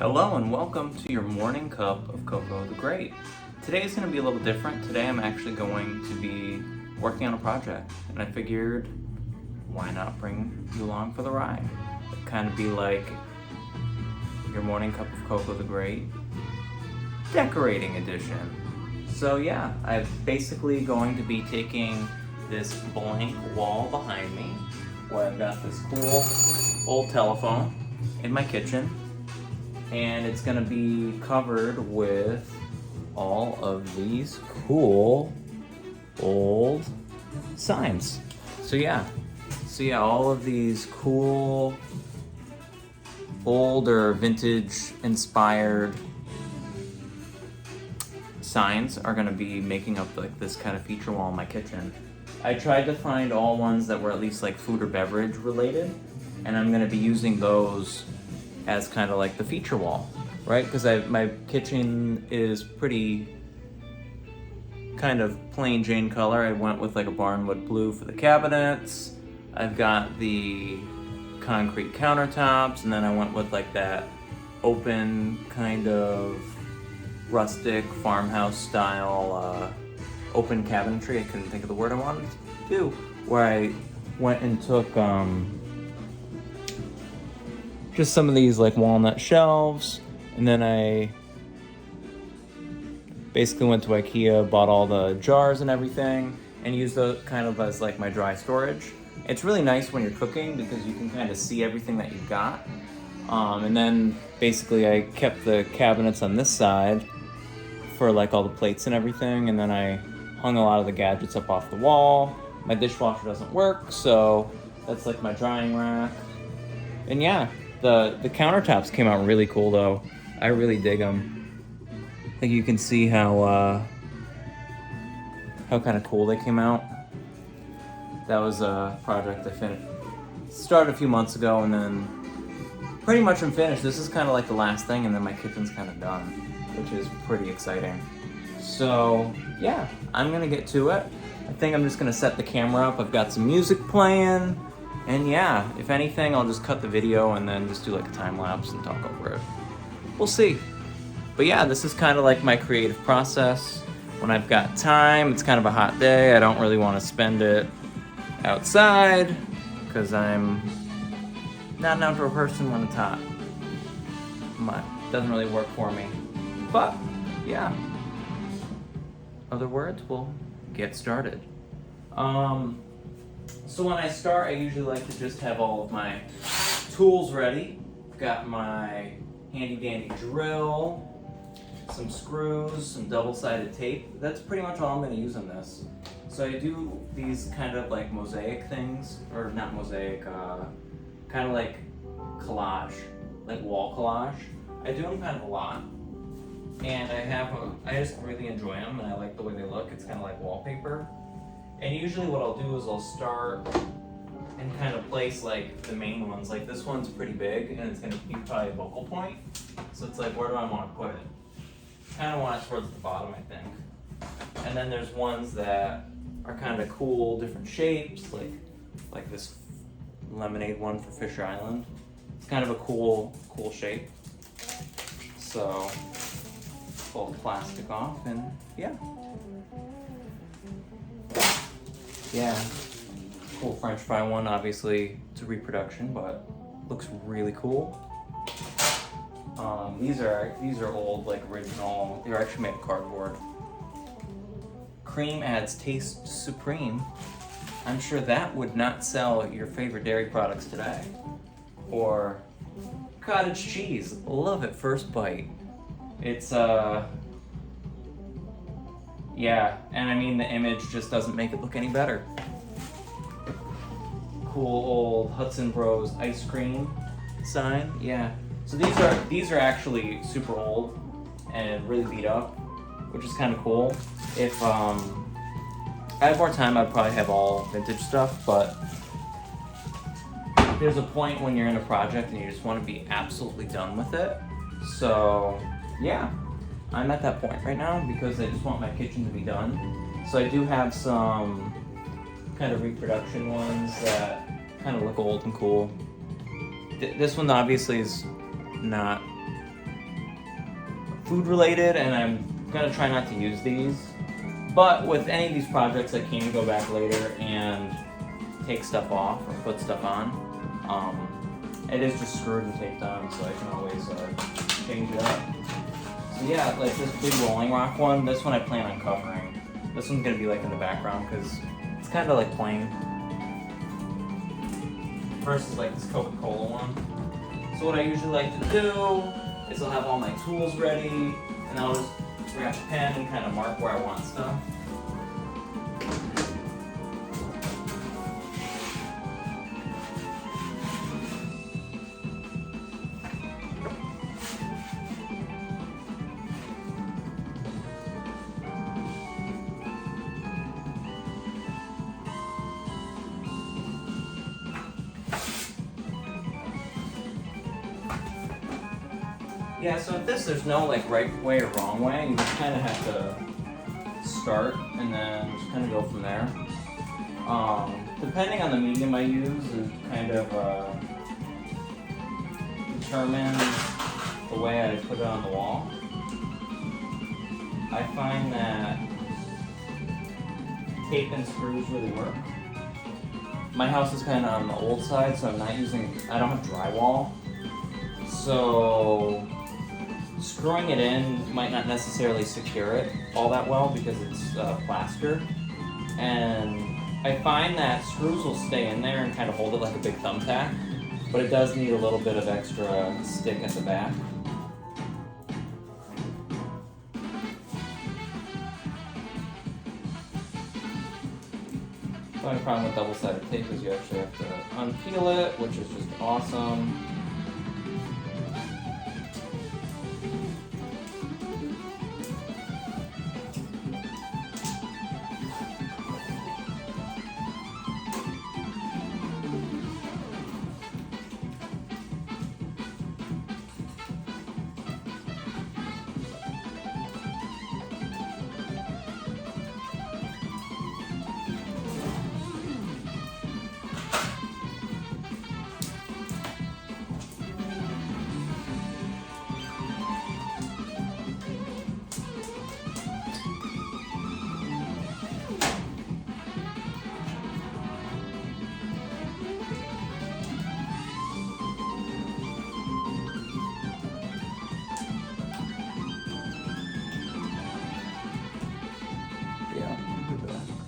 Hello and welcome to your morning cup of Cocoa the Great. Today is going to be a little different. Today I'm actually going to be working on a project, and I figured why not bring you along for the ride. It'd kind of be like your morning cup of Cocoa the Great decorating edition. So yeah, I'm basically going to be taking this blank wall behind me where I've got this cool old telephone in my kitchen, and it's gonna be covered with all of these cool old signs. So yeah, all of these cool old or vintage inspired signs are gonna be making up like this kind of feature wall in my kitchen. I tried to find all ones that were at least like food or beverage related, and I'm gonna be using those as kind of like the feature wall, right? Because my kitchen is pretty kind of plain Jane color. I went with like a barnwood blue for the cabinets. I've got the concrete countertops, and then I went with like that open kind of rustic farmhouse style open cabinetry. I couldn't think of the word I wanted to do, where I went and took just some of these like walnut shelves, and then I basically went to IKEA, bought all the jars and everything, and used those kind of as like my dry storage. It's really nice when you're cooking because you can kind of see everything that you've got. And then basically I kept the cabinets on this side for like all the plates and everything, and then I hung a lot of the gadgets up off the wall. My dishwasher doesn't work, so that's like my drying rack. And yeah, the countertops came out really cool though. I really dig them. I think you can see how kind of cool they came out. That was a project I started a few months ago, and then pretty much I'm finished. This is kind of like the last thing, and then my kitchen's kind of done, which is pretty exciting. So yeah, I'm gonna get to it. I think I'm just gonna set the camera up. I've got some music playing. And yeah, if anything, I'll just cut the video and then just do like a time lapse and talk over it. We'll see. But yeah, this is kind of like my creative process. When I've got time, it's kind of a hot day. I don't really want to spend it outside because I'm not an outdoor person when it's hot. Doesn't really work for me. But yeah, other words, we'll get started. So when I start, I usually like to just have all of my tools ready. Got my handy dandy drill, some screws, some double-sided tape. That's pretty much all I'm going to use on this. So I do these kind of like mosaic things, or not mosaic, kind of like collage, like wall collage. I do them kind of a lot, and I just really enjoy them, and I like the way they look. It's kind of like wallpaper. And usually what I'll do is I'll start and kind of place like the main ones. Like this one's pretty big, and it's going to be probably a focal point. So it's like, where do I want to put it? Kind of want it towards the bottom, I think. And then there's ones that are kind of cool, different shapes, like this lemonade one for Fisher Island. It's kind of a cool shape. So pull the plastic off, and yeah. Yeah, cool French fry one. Obviously, it's a reproduction, but looks really cool. These are old, like original. They're actually made of cardboard. Cream adds taste supreme. I'm sure that would not sell your favorite dairy products today. Or cottage cheese. Love at first bite. It's yeah, and I mean the image just doesn't make it look any better. Cool old Hudson Bros ice cream sign, yeah. So these are actually super old and really beat up, which is kind of cool. If I had more time, I'd probably have all vintage stuff, but there's a point when you're in a project and you just want to be absolutely done with it. So yeah. I'm at that point right now because I just want my kitchen to be done. So I do have some kind of reproduction ones that kind of look old and cool. This one obviously is not food related, and I'm gonna try not to use these. But with any of these projects, I can go back later and take stuff off or put stuff on. It is just screwed and taped on, so I can always change it up. So yeah, like this big Rolling Rock one, this one I plan on covering. This one's gonna be like in the background because it's kind of like plain. Versus like this Coca-Cola one. So what I usually like to do is I'll have all my tools ready, and I'll just grab a pen and kind of mark where I want stuff. Yeah, so with this, there's no like right way or wrong way. You just kind of have to start and then just kind of go from there. Depending on the medium I use, is kind of determines the way I put it on the wall. I find that tape and screws really work. My house is kind of on the old side, so I don't have drywall. So screwing it in might not necessarily secure it all that well because it's plaster. And I find that screws will stay in there and kind of hold it like a big thumbtack, but it does need a little bit of extra stick at the back. The only problem with double-sided tape is you actually have to unpeel it, which is just awesome.